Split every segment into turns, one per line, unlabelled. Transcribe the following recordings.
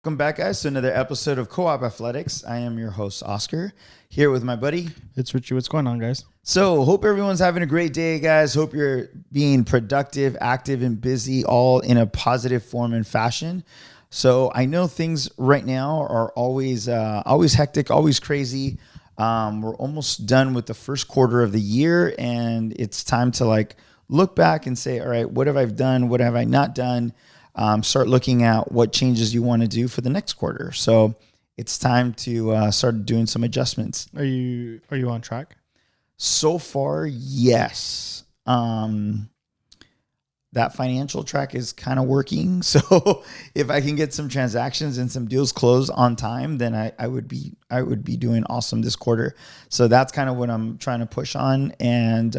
Welcome back, guys, to another episode of CoOp Athletics. I am your host, Oscar, here with my buddy.
It's Richie. What's going on, guys?
So, hope everyone's having a great day, guys. Hope you're being productive, active, and busy, all in a positive form and fashion. So, I know things right now are always hectic, always crazy. We're almost done with the first quarter of the year, and it's time to look back and say, all right, what have I done? What have I not done? Start looking at what changes you want to do for the next quarter. So it's time to start doing some adjustments.
Are you on track?
So far, yes. That financial track is kind of working. So if I can get some transactions and some deals closed on time, then I would be doing awesome this quarter. So that's kind of what I'm trying to push on. And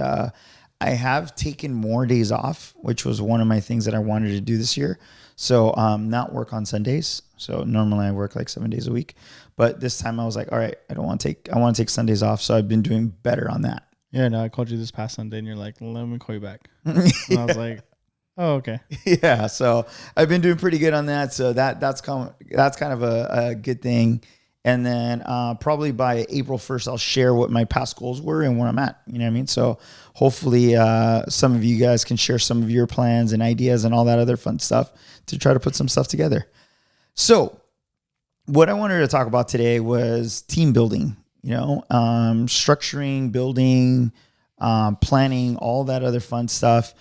I have taken more days off, which was one of my things that I wanted to do this year. So not work on Sundays. So normally I work like 7 days a week, but this time I was like, all right, I want to take Sundays off. So I've been doing better on that.
Yeah, no, I called you this past Sunday and you're like, let me call you back. And I was like, oh, okay.
Yeah. So I've been doing pretty good on that. So that's kind of a good thing. And then probably by April 1st, I'll share what my past goals were and where I'm at. You know what I mean? So hopefully some of you guys can share some of your plans and ideas and all that other fun stuff to try to put some stuff together. So what I wanted to talk about today was team building, structuring, building, planning, all that other fun stuff.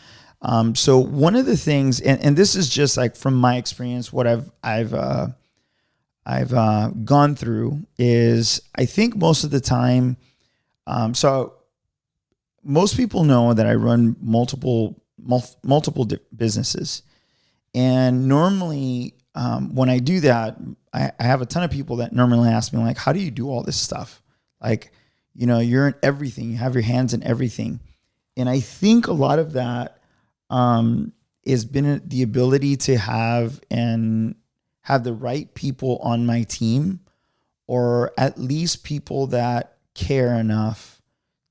So one of the things, and this is just like from my experience, what I've gone through is I think most of the time, so most people know that I run multiple businesses. And normally when I do that, I have a ton of people that normally ask me how do you do all this stuff? You're in everything, you have your hands in everything. And I think a lot of that has been the ability to have the right people on my team, or at least people that care enough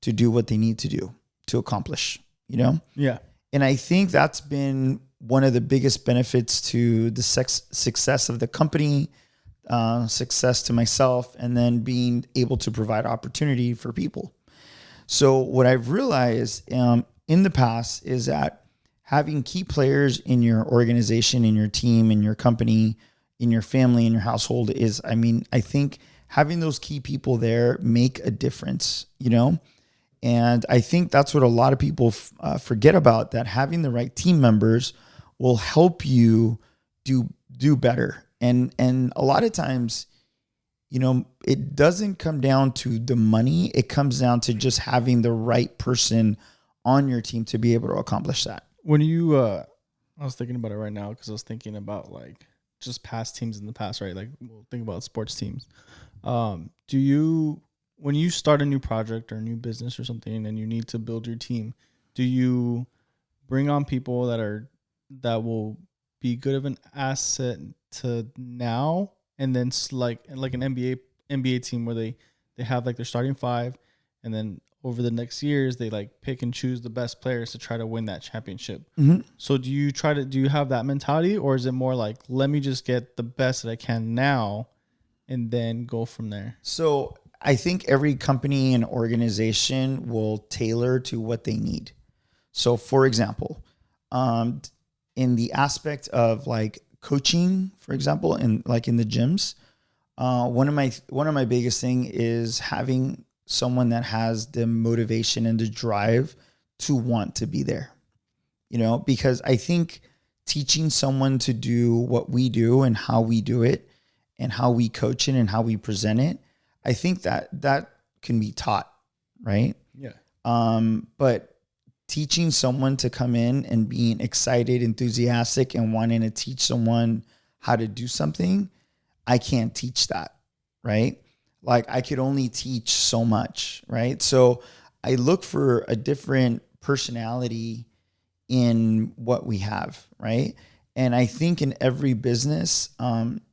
to do what they need to do to accomplish,
Yeah.
And I think that's been one of the biggest benefits to the success of the company, success to myself, and then being able to provide opportunity for people. So what I've realized in the past is that having key players in your organization, in your team, in your company, in your family, in your household I think having those key people there make a difference, And I think that's what a lot of people forget about, that having the right team members will help you do better. And a lot of times, it doesn't come down to the money. It comes down to just having the right person on your team to be able to accomplish that.
When you, I was thinking about it right now because I was thinking about just past teams in the past, right? We'll think about sports teams. When you start a new project or a new business or something and you need to build your team, do you bring on people that will be good of an asset to now, and then like an NBA team where they have their starting five, and then over the next years they pick and choose the best players to try to win that championship?
Mm-hmm.
So do you have that mentality, or is it more let me just get the best that I can now and then go from there?
So I think every company and organization will tailor to what they need. So for example, in the aspect of coaching, for example, in the gyms, one of my biggest thing is having someone that has the motivation and the drive to want to be there, because I think teaching someone to do what we do and how we do it and how we coach it and how we present it, I think that can be taught, right?
Yeah.
But teaching someone to come in and being excited, enthusiastic, and wanting to teach someone how to do something, I can't teach that, right? I could only teach so much, right? So I look for a different personality in what we have, right? And I think in every business,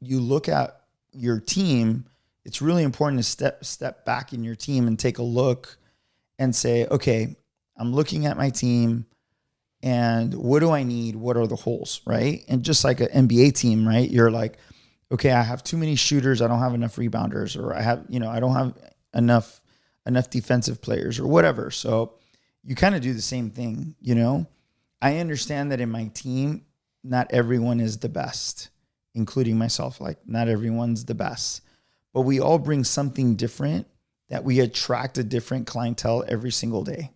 you look at your team, it's really important to step back in your team and take a look and say, okay, I'm looking at my team and what do I need? What are the holes, right? And just like an NBA team, right? You're okay, I have too many shooters. I don't have enough rebounders, or I don't have enough defensive players or whatever. So you kind of do the same thing, I understand that in my team, not everyone is the best, including myself. Like, not everyone's the best, but we all bring something different that we attract a different clientele every single day.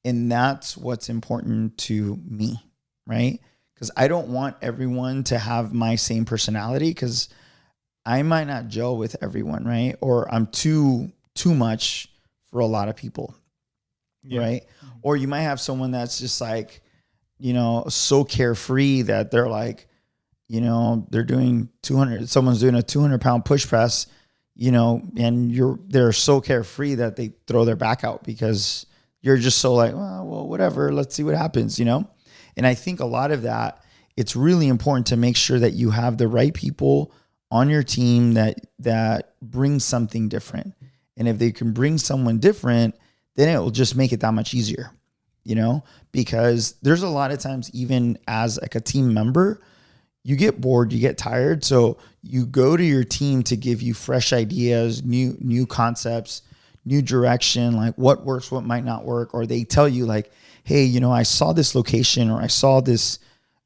And that's what's important to me, right? Because I don't want everyone to have my same personality, because I might not gel with everyone, right? Or I'm too much for a lot of people, right? Or you might have someone that's just like, so carefree that they're like, they're doing 200, someone's doing a 200-pound push press, and they're so carefree that they throw their back out because you're just so like, well, whatever, let's see what happens, And I think a lot of that, it's really important to make sure that you have the right people on your team that bring something different. And if they can bring someone different, then it will just make it that much easier, because there's a lot of times, even as like a team member, you get bored, you get tired. So you go to your team to give you fresh ideas, new concepts, new direction, like what works, what might not work. Or they tell you like, hey, I saw this location, or I saw this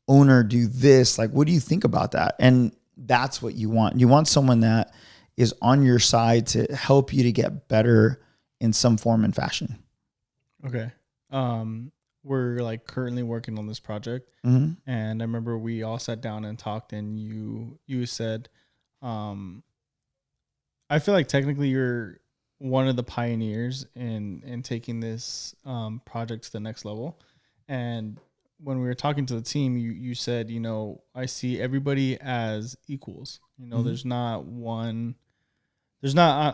owner do this. Like, what do you think about that? And that's what you want. You want someone that is on your side to help you to get better in some form and fashion.
Okay. We're like currently working on this project.
Mm-hmm.
And I remember we all sat down and talked, and you said, I feel like technically you're one of the pioneers in taking this project to the next level. And when we were talking to the team, you said, I see everybody as equals.
Mm-hmm.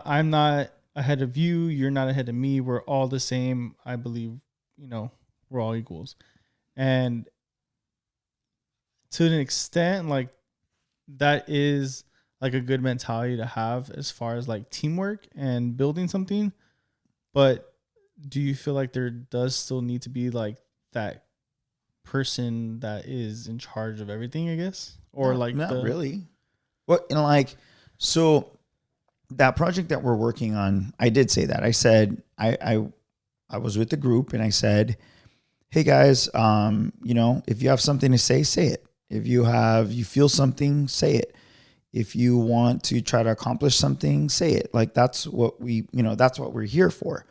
I'm not ahead of you. You're not ahead of me. We're all the same. I believe, we're all equals. And to an extent, like, that is like a good mentality to have as far as like teamwork and building something. But do you feel like there does still need to be like that person that is in charge of everything, I guess? Or
not really. What, so that project that we're working on, I did say that. I said, I was with the group and I said, hey guys, if you have something to say it. If you feel something, say it. If you want to try to accomplish something, say it. Like, that's what that's what we're here for.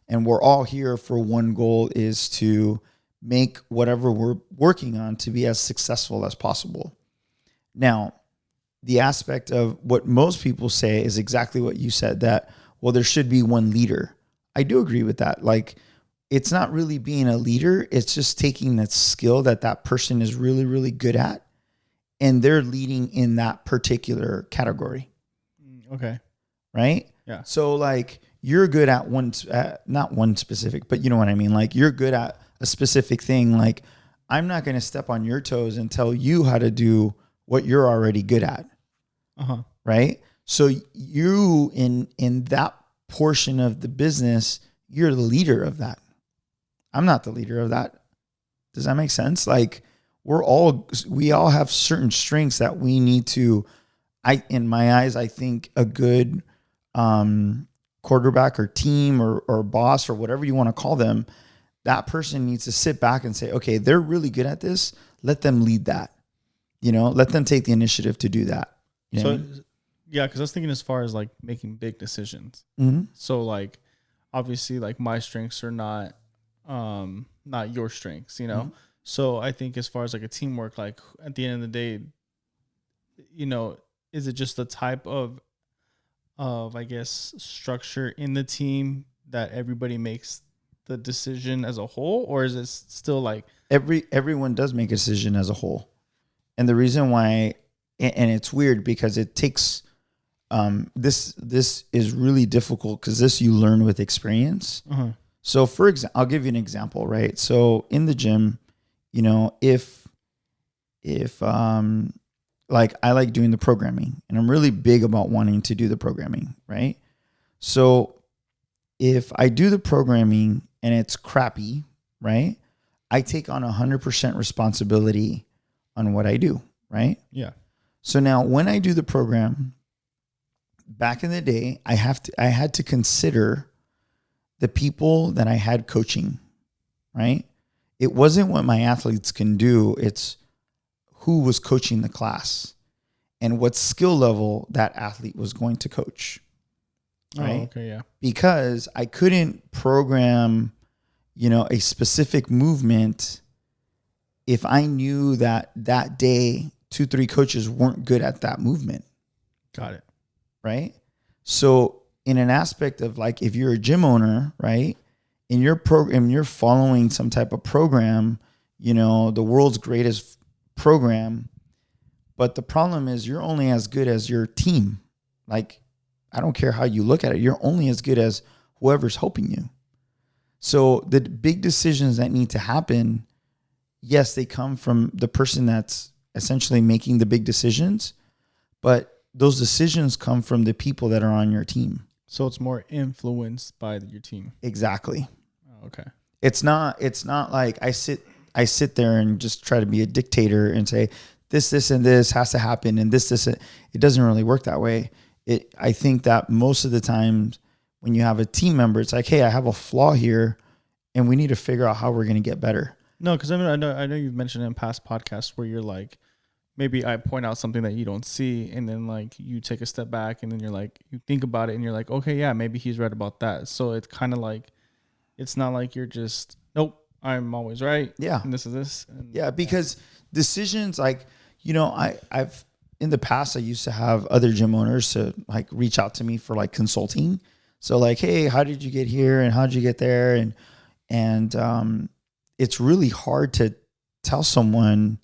And we're all here for one goal, is to make whatever we're working on to be as successful as possible. Now, the aspect of what most people say is exactly what you said, that, well, there should be one leader. I do agree with that. Like, it's not really being a leader. It's just taking that skill that person is really, really good at, and they're leading in that particular category.
Okay.
Right?
Yeah.
So like, you're good at not one specific, but you know what I mean? Like, you're good at a specific thing. Like, I'm not going to step on your toes and tell you how to do what you're already good at.
Uh-huh.
Right? So you, in that portion of the business, you're the leader of that. I'm not the leader of that. Does that make sense? Like, we all have certain strengths that we need to, in my eyes, I think a good quarterback or team or boss or whatever you want to call them, that person needs to sit back and say, okay, they're really good at this. Let them lead that. Let them take the initiative to do that.
Yeah, because I was thinking as far as like making big decisions.
Mm-hmm.
So like, obviously, like, my strengths are not your strengths,
Mm-hmm.
So I think as far as like a teamwork, like, at the end of the day, is it just the type of I guess structure in the team that everybody makes the decision as a whole, or is it still like
everyone does make a decision as a whole? And the reason why, and it's weird because it takes this is really difficult, because this you learn with experience.
Uh-huh.
So for example, I'll give you an example, right? So in the gym, if like, I like doing the programming, and I'm really big about wanting to do the programming, right? So if I do the programming and it's crappy, right? I take on 100% responsibility on what I do, right?
Yeah.
So now when I do the program, back in the day, I had to consider the people that I had coaching, right? It wasn't what my athletes can do. It's who was coaching the class and what skill level that athlete was going to coach. Right.
Oh, okay. Yeah.
Because I couldn't program, a specific movement if I knew that day 2-3 coaches weren't good at that movement.
Got it.
Right. So in an aspect of like, if you're a gym owner, right, in your program, you're following some type of program, the world's greatest program. But the problem is you're only as good as your team. Like, I don't care how you look at it. You're only as good as whoever's helping you. So the big decisions that need to happen, yes, they come from the person that's essentially making the big decisions, but those decisions come from the people that are on your team.
So it's more influenced by your team.
Exactly.
Oh, okay.
It's not like I sit there and just try to be a dictator and say this and this has to happen and this. It doesn't really work that way. I think that most of the times when you have a team member, it's like, hey, I have a flaw here and we need to figure out how we're going to get better.
No, because I know you've mentioned in past podcasts where you're like, maybe I point out something that you don't see, and then like you take a step back, and then you're like, you think about it, and you're like, okay, yeah, maybe he's right about that. So it's kind of like, it's not like you're just, nope, I'm always right.
Yeah,
and this is this. And
yeah, because decisions like, I've in the past I used to have other gym owners to like reach out to me for like consulting. So like, hey, how did you get here and how did you get there? And it's really hard to tell someone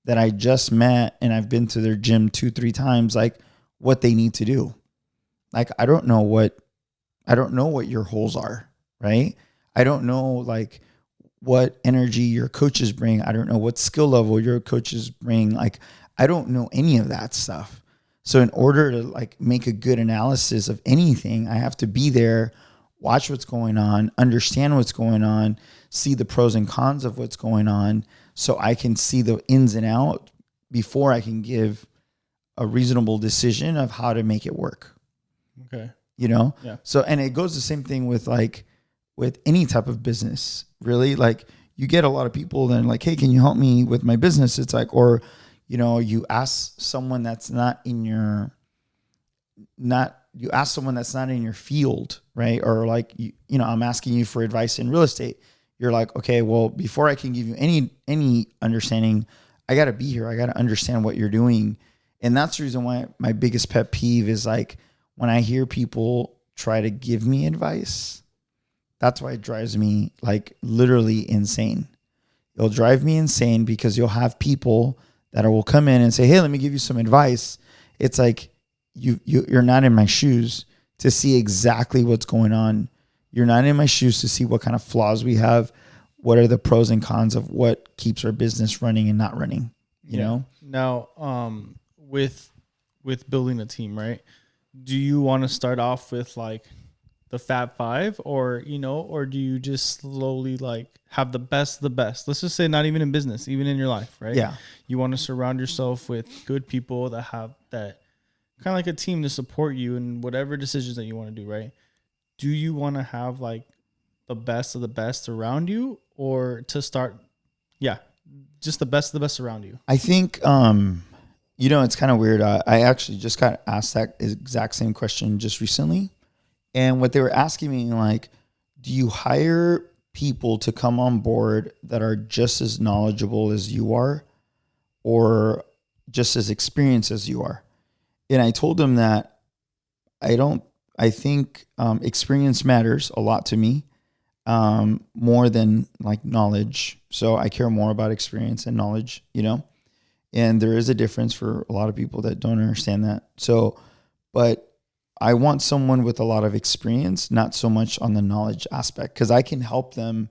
that I just met and I've been to their gym 2-3 times, like what they need to do. Like, I don't know what your holes are, right? I don't know like what energy your coaches bring. I don't know what skill level your coaches bring. Like, I don't know any of that stuff. So in order to like make a good analysis of anything, I have to be there, watch what's going on, understand what's going on, see the pros and cons of what's going on, so I can see the ins and out before I can give a reasonable decision of how to make it work.
Okay.
Yeah.
So,
and it goes the same thing with any type of business, really. Like, you get a lot of people then like, hey, can you help me with my business? It's like, or, you ask someone that's not in your field, right? Or like, I'm asking you for advice in real estate. You're like, okay, well, before I can give you any understanding, I got to be here. I got to understand what you're doing. And that's the reason why my biggest pet peeve is like when I hear people try to give me advice, that's why it drives me like literally insane. It'll drive me insane because you'll have people that will come in and say, hey, let me give you some advice. It's like, you're not in my shoes to see exactly what's going on. You're not in my shoes to see what kind of flaws we have. What are the pros and cons of what keeps our business running and not running, you know?
Now, with building a team, right? Do you want to start off with like the Fab Five or do you just slowly like have the best of the best? Let's just say not even in business, even in your life, right?
Yeah.
You want to surround yourself with good people that have that kind of like a team to support you in whatever decisions that you want to do, right? Do you want to have like the best of the best around you, or to start, just the best of the best around you?
I think, it's kind of weird. I actually just got asked that exact same question just recently. And what they were asking me, like, do you hire people to come on board that are just as knowledgeable as you are or just as experienced as you are? And I told them that I think experience matters a lot to me, more than like knowledge. So I care more about experience and knowledge, and there is a difference for a lot of people that don't understand that. So, but I want someone with a lot of experience, not so much on the knowledge aspect, because I can help them,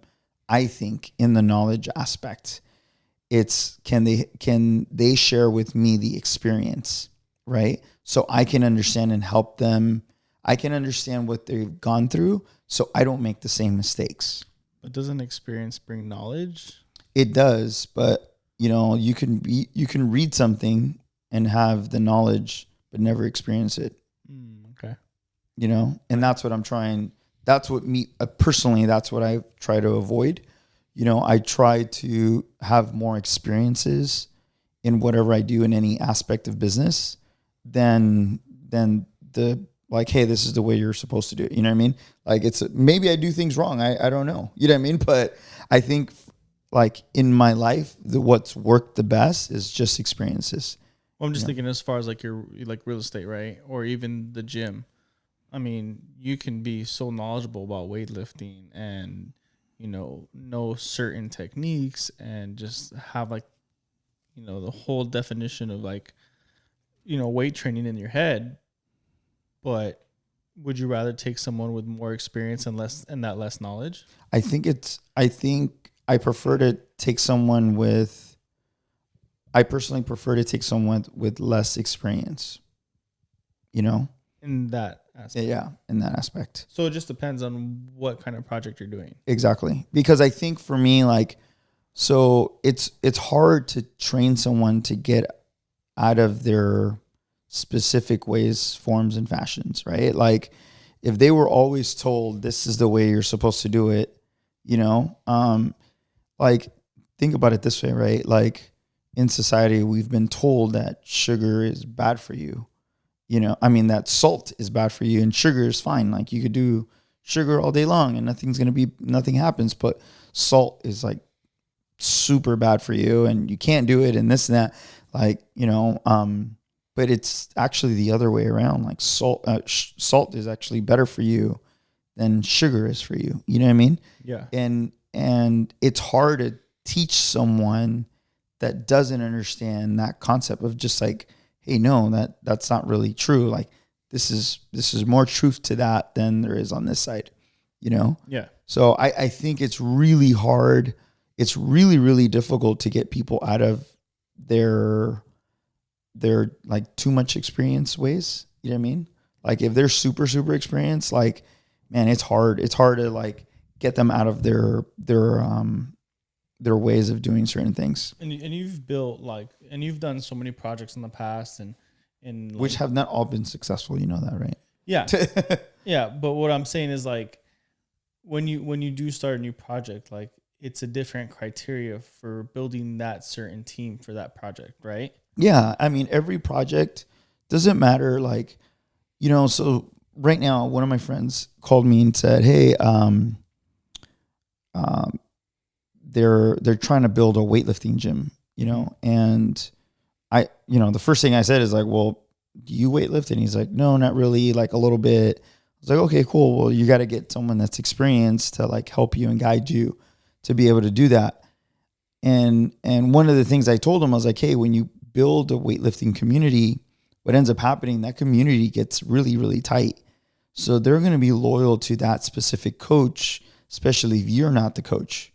I think, in the knowledge aspect. It's can they share with me the experience, right? So I can understand and help them. I can understand what they've gone through so I don't make the same mistakes.
But doesn't experience bring knowledge?
It does, but you can read something and have the knowledge but never experience it.
Okay.
You know, and that's what I'm trying. That's what me personally, that's what I try to avoid. You know, I try to have more experiences in whatever I do in any aspect of business than the like, hey, this is the way you're supposed to do it. You know what I mean? Like it's maybe I do things wrong. I don't know. You know what I mean? But I think like in my life, what's worked the best is just experiences.
Well, I'm just thinking as far as like your like real estate, right? Or even the gym. I mean, you can be so knowledgeable about weightlifting and, you know certain techniques and just have like, you know, the whole definition of like, you know, weight training in your head. But would you rather take someone with more experience and less knowledge?
I think I prefer to take someone with, I personally prefer to take someone with less experience, you know?
In that aspect.
Yeah, in that aspect.
So it just depends on what kind of project you're doing.
Exactly. Because I think for me, like, so it's hard to train someone to get out of their specific ways, forms, and fashions, right? Like if they were always told this is the way you're supposed to do it, you know, like think about it this way, right? Like in society, we've been told that sugar is bad for you. You know, I mean, that salt is bad for you and sugar is fine. Like you could do sugar all day long and nothing happens, but salt is like super bad for you and you can't do it and this and that. Like, you know, but it's actually the other way around. Like salt is actually better for you than sugar is for you. You know what I mean?
Yeah.
And it's hard to teach someone that doesn't understand that concept of just like, hey, no, that's not really true. Like this is more truth to that than there is on this side, you know?
Yeah.
So I think it's really hard. It's really, really difficult to get people out of their like too much experience ways. You know what I mean? Like if they're super, super experienced, like, man, it's hard. It's hard to like get them out of their ways of doing certain things.
And you've built like, and you've done so many projects in the past and like,
which have not all been successful. You know that, right?
Yeah. Yeah. But what I'm saying is like, when you do start a new project, like it's a different criteria for building that certain team for that project, right?
Yeah. I mean, every project doesn't matter. Like, you know, so right now, one of my friends called me and said, hey, they're trying to build a weightlifting gym, you know, and I, you know, the first thing I said is like, well, do you weightlift? And he's like, no, not really, like a little bit. I was like, okay, cool. Well, you got to get someone that's experienced to like help you and guide you to be able to do that. And one of the things I told him, I was like, hey, when you build a weightlifting community, what ends up happening, that community gets really, really tight. So they're going to be loyal to that specific coach, especially if you're not the coach.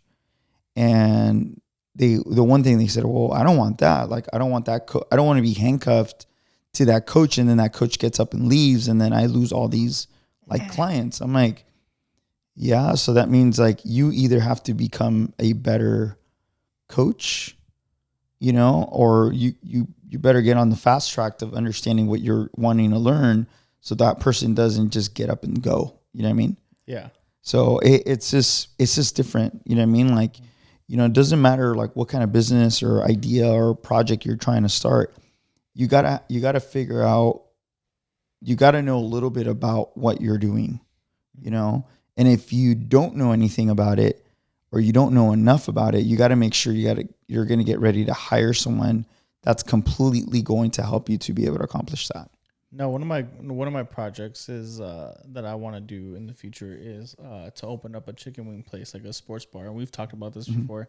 And the one thing they said, well, I don't want that. Like, I don't want that. I don't want to be handcuffed to that coach. And then that coach gets up and leaves. And then I lose all these like clients. I'm like, yeah. So that means like you either have to become a better coach, you know, or you better get on the fast track of understanding what you're wanting to learn. So that person doesn't just get up and go, you know what I mean?
Yeah.
So it's just different. You know what I mean? Like, you know, it doesn't matter like what kind of business or idea or project you're trying to start. You gotta figure out, you gotta know a little bit about what you're doing, you know? And if you don't know anything about it or you don't know enough about it, you gotta make sure you're gonna get ready to hire someone that's completely going to help you to be able to accomplish that.
No, one of my projects is that I want to do in the future is to open up a chicken wing place, like a sports bar, and we've talked about this before.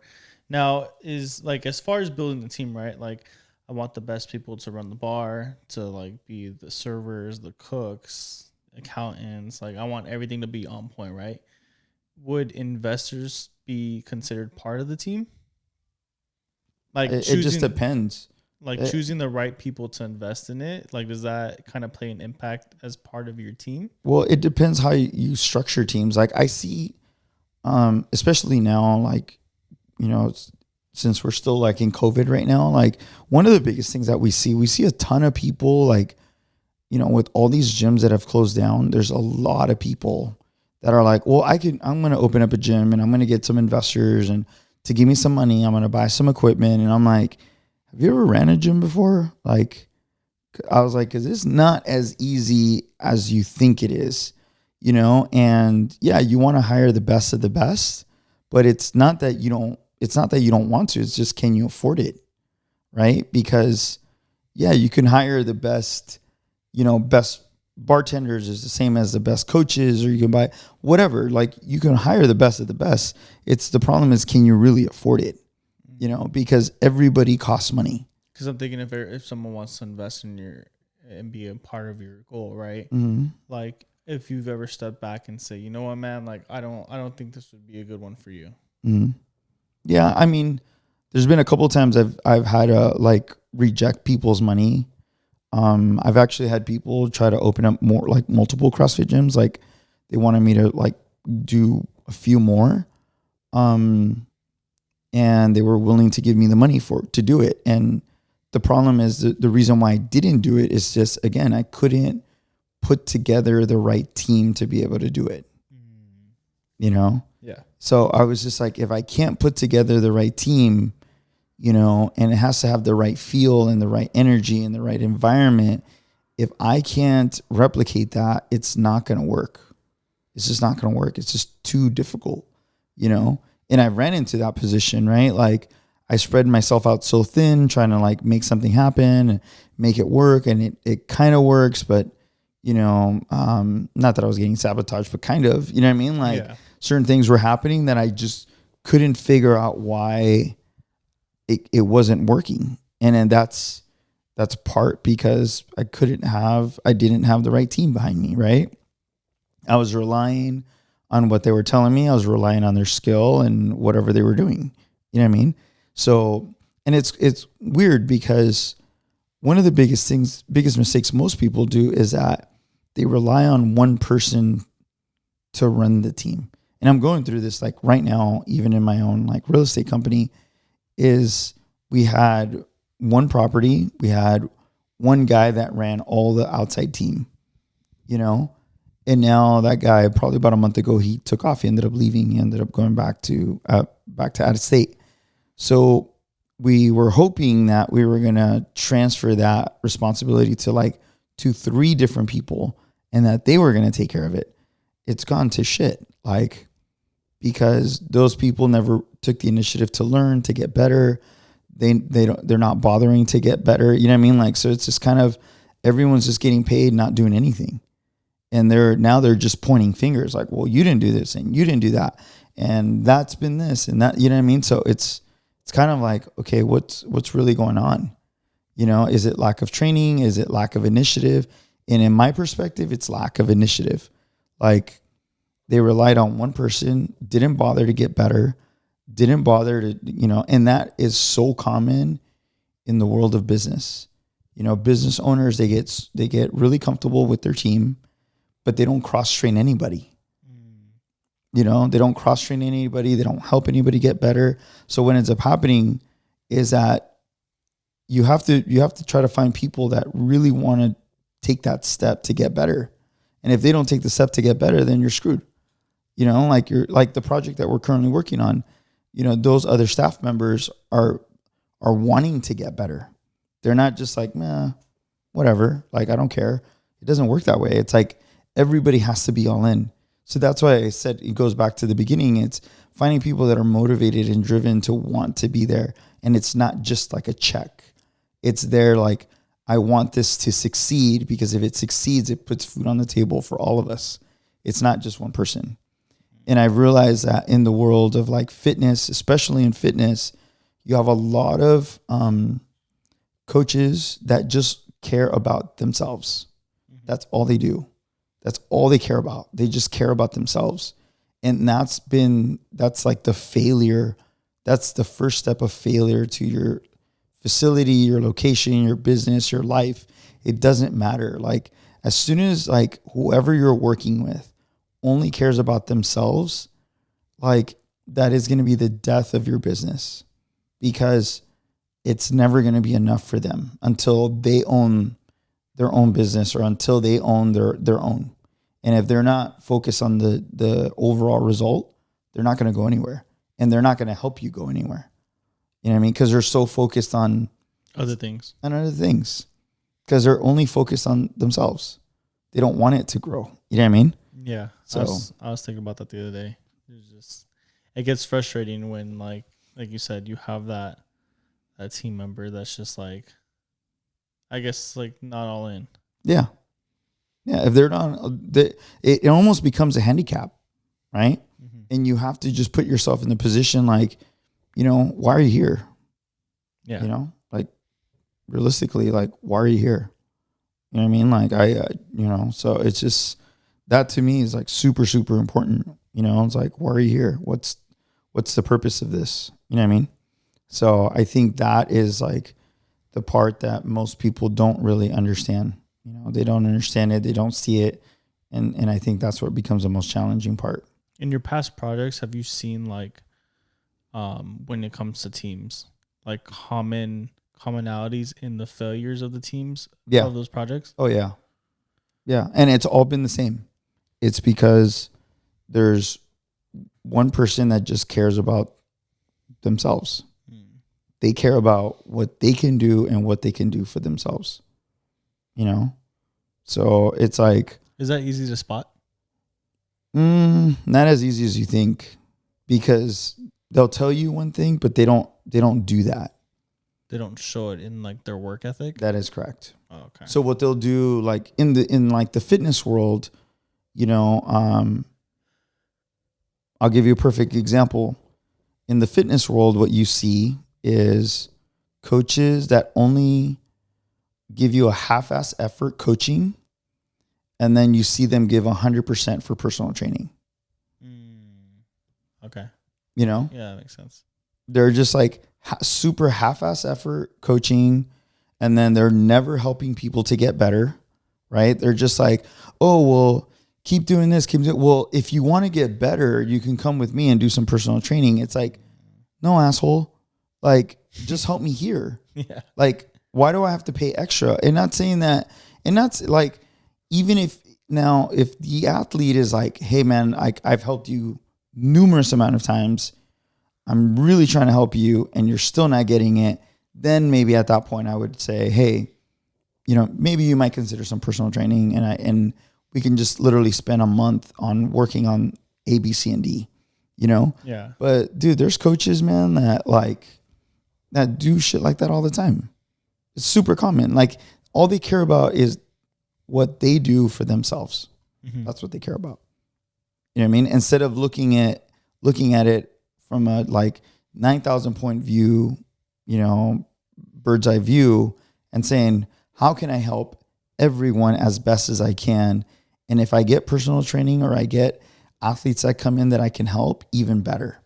Now, is like as far as building the team, right? Like, I want the best people to run the bar, to like be the servers, the cooks, accountants. Like, I want everything to be on point, right? Would investors be considered part of the team? Like,
It just depends.
Like choosing the right people to invest in it, like does that kind of play an impact as part of your team?
Well, it depends how you structure teams. Like I see, especially now, like, you know, since we're still like in COVID right now, like one of the biggest things that we see a ton of people like, you know, with all these gyms that have closed down, there's a lot of people that are like, well, I'm going to open up a gym and I'm going to get some investors and to give me some money, I'm going to buy some equipment. And I'm like, have you ever ran a gym before? Like, I was like, cause it's not as easy as you think it is, you know? And yeah, you want to hire the best of the best, but it's not that you don't want to, it's just, can you afford it? Right? Because yeah, you can hire the best, you know, best bartenders is the same as the best coaches, or you can buy whatever, like you can hire the best of the best. It's the problem is, can you really afford it? You know, because everybody costs money.
Because I'm thinking if someone wants to invest in your and be a part of your goal, right?
Mm-hmm.
Like if you've ever stepped back and say, you know what, man, like I don't think this would be a good one for you.
Mm-hmm. Yeah, I mean, there's been a couple of times I've had to like reject people's money. I've actually had people try to open up more like multiple CrossFit gyms. Like they wanted me to like do a few more. And they were willing to give me the money to do it. And the problem is the reason why I didn't do it is just, again, I couldn't put together the right team to be able to do it. You know?
Yeah.
So I was just like, if I can't put together the right team, you know, and it has to have the right feel and the right energy and the right environment, if I can't replicate that, it's not going to work. It's just not going to work. It's just too difficult, you know? And I ran into that position, right? Like I spread myself out so thin, trying to like make something happen and make it work. And it kind of works, but you know, not that I was getting sabotaged, but kind of, you know what I mean? Like certain things were happening that I just couldn't figure out why it wasn't working. And then that's part because I didn't have the right team behind me, right? I was relying on what they were telling me. I was relying on their skill and whatever they were doing. You know what I mean? So, and it's weird because one of the biggest mistakes most people do is that they rely on one person to run the team. And I'm going through this like right now, even in my own like real estate company, is we had one property, we had one guy that ran all the outside team, you know? And now that guy, probably about a month ago, he took off. He ended up leaving. He ended up going back to out of state. So we were hoping that we were going to transfer that responsibility to 3 different people and that they were going to take care of it. It's gone to shit. Like, because those people never took the initiative to learn, to get better. They're not bothering to get better. You know what I mean? Like, so it's just kind of, everyone's just getting paid, not doing anything. And they're just pointing fingers like, well, you didn't do this and you didn't do that. And that's been this and that, you know what I mean? So it's kind of like, okay, what's really going on? You know, is it lack of training? Is it lack of initiative? And in my perspective, it's lack of initiative. Like they relied on one person, didn't bother to get better, didn't bother to, you know, and that is so common in the world of business. You know, business owners, they get really comfortable with their team, but they don't cross-train anybody. You know, they don't cross-train anybody. They don't help anybody get better. So what ends up happening is that you have to try to find people that really want to take that step to get better. And if they don't take the step to get better, then you're screwed. You know, like the project that we're currently working on, you know, those other staff members are wanting to get better. They're not just like, meh, whatever. Like, I don't care. It doesn't work that way. It's like everybody has to be all in. So that's why I said it goes back to the beginning. It's finding people that are motivated and driven to want to be there. And it's not just like a check. It's there like, I want this to succeed because if it succeeds, it puts food on the table for all of us. It's not just one person. And I've realized that in the world of like fitness, especially in fitness, you have a lot of coaches that just care about themselves. That's all they do. That's all they care about. They just care about themselves. And that's like the failure. That's the first step of failure to your facility, your location, your business, your life. It doesn't matter. Like as soon as like whoever you're working with only cares about themselves, like that is going to be the death of your business. because it's never going to be enough for them until they own their own business or until they own their own. And if they're not focused on the overall result, they're not going to go anywhere, and they're not going to help you go anywhere. You know what I mean? Because they're so focused on
other things.
Because they're only focused on themselves. They don't want it to grow. You know what I mean?
Yeah.
So
I was thinking about that the other day. It gets frustrating when like you said, you have that team member that's just like, I guess like not all in.
Yeah. Yeah. If they're not, it almost becomes a handicap, right? Mm-hmm. And you have to just put yourself in the position like, why are you here?
Yeah.
Like realistically, like, why are you here? You know what I mean? Like so it's just, that to me is like super, super important. It's like, why are you here? What's the purpose of this? You know what I mean? So I think that is like the part that most people don't really understand. They don't understand it. They don't see it. And I think that's what becomes the most challenging part.
In your past projects, have you seen like, when it comes to teams, like commonalities in the failures of the teams of those projects?
Oh yeah. Yeah. And it's all been the same. It's because there's one person that just cares about themselves. They care about what they can do and what they can do for themselves. So it's like,
is that easy to spot?
Not as easy as you think, because they'll tell you one thing, but they don't do that.
They don't show it in like their work ethic.
That is correct.
Oh, okay.
So what they'll do, like in like the fitness world, I'll give you a perfect example. In the fitness world, what you see is coaches that only give you a half-ass effort coaching, and then you see them give 100% for personal training.
Okay.
Yeah,
that makes sense.
They're just like super half-ass effort coaching, and then they're never helping people to get better, right? They're just like, oh, well, keep doing this. Well, if you want to get better, you can come with me and do some personal training. It's like, no, asshole. Like, just help me here.
Yeah.
Like, why do I have to pay extra? And not saying that, and that's like, even if the athlete is like, hey man, I've helped you numerous amount of times, I'm really trying to help you, and you're still not getting it, then maybe at that point I would say, hey, maybe you might consider some personal training, and we can just literally spend a month on working on A, B, C, and D,
Yeah.
But dude, there's coaches, man, that do shit like that all the time. It's super common. Like, all they care about is what they do for themselves. Mm-hmm. That's what they care about. You know what I mean? Instead of looking at it from a like 9,000 point view, bird's eye view, and saying, how can I help everyone as best as I can? And if I get personal training or I get athletes that come in that I can help, even better.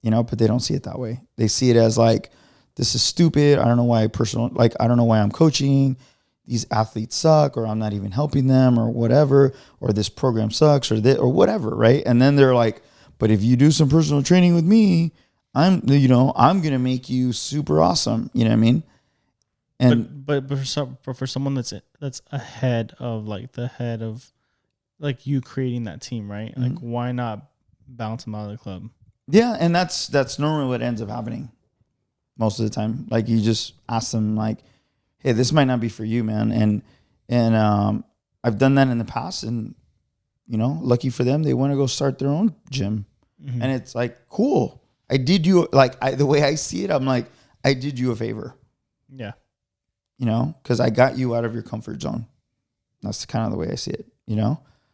But they don't see it that way. They see it as like, this is stupid. I don't know why I don't know why I'm coaching. These athletes suck, or I'm not even helping them, or whatever, or this program sucks, or whatever, right? And then they're like, but if you do some personal training with me, I'm going to make you super awesome. You know what I mean? And
but for someone that's ahead of like the head of like you creating that team, right? Mm-hmm. Like, why not bounce them out of the club?
Yeah, and that's normally what ends up happening most of the time. Like, you just ask them like, hey, this might not be for you, man. And I've done that in the past, and lucky for them, they want to go start their own gym. Mm-hmm. And it's like, cool. I did you the way I see it, I'm like, I did you a favor.
Yeah.
Because I got you out of your comfort zone. That's kind of the way I see it,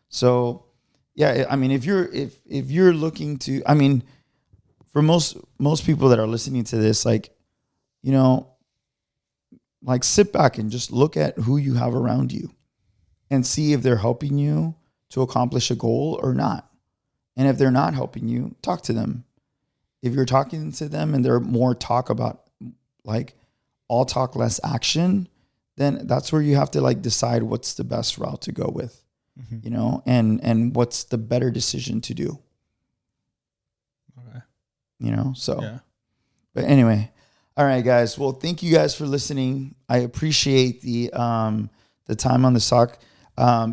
So yeah, I mean, if you're looking to, I mean, for most people that are listening to this, like, like, sit back and just look at who you have around you and see if they're helping you to accomplish a goal or not. And if they're not helping you, talk to them. If you're talking to them and they're more talk about like all talk, less action, then that's where you have to like decide what's the best route to go with, mm-hmm. And what's the better decision to do. Okay. So, yeah. But anyway, All right, guys. Well, thank you guys for listening. I appreciate the time on the sock.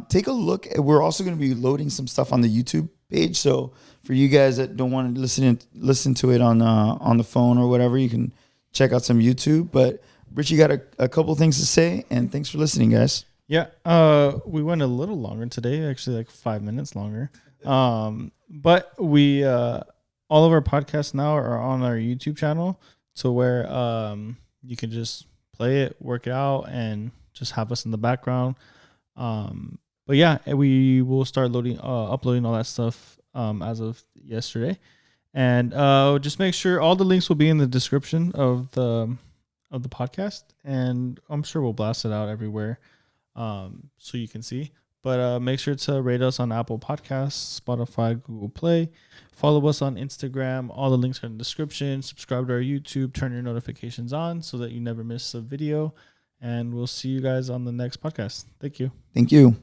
Take a look. We're also going to be loading some stuff on the YouTube page. So for you guys that don't want to listen to it on the phone or whatever, you can check out some YouTube. But Rich, you got a couple things to say, and thanks for listening, guys.
Yeah, we went a little longer today, actually like 5 minutes longer. But we all of our podcasts now are on our YouTube channel, to where you can just play it, work it out, and just have us in the background. But yeah, we will start uploading all that stuff as of yesterday, and just make sure all the links will be in the description of the podcast, and I'm sure we'll blast it out everywhere so you can see. But make sure to rate us on Apple Podcasts, Spotify, Google Play. Follow us on Instagram. All the links are in the description. Subscribe to our YouTube. Turn your notifications on so that you never miss a video. And we'll see you guys on the next podcast. Thank you.
Thank you.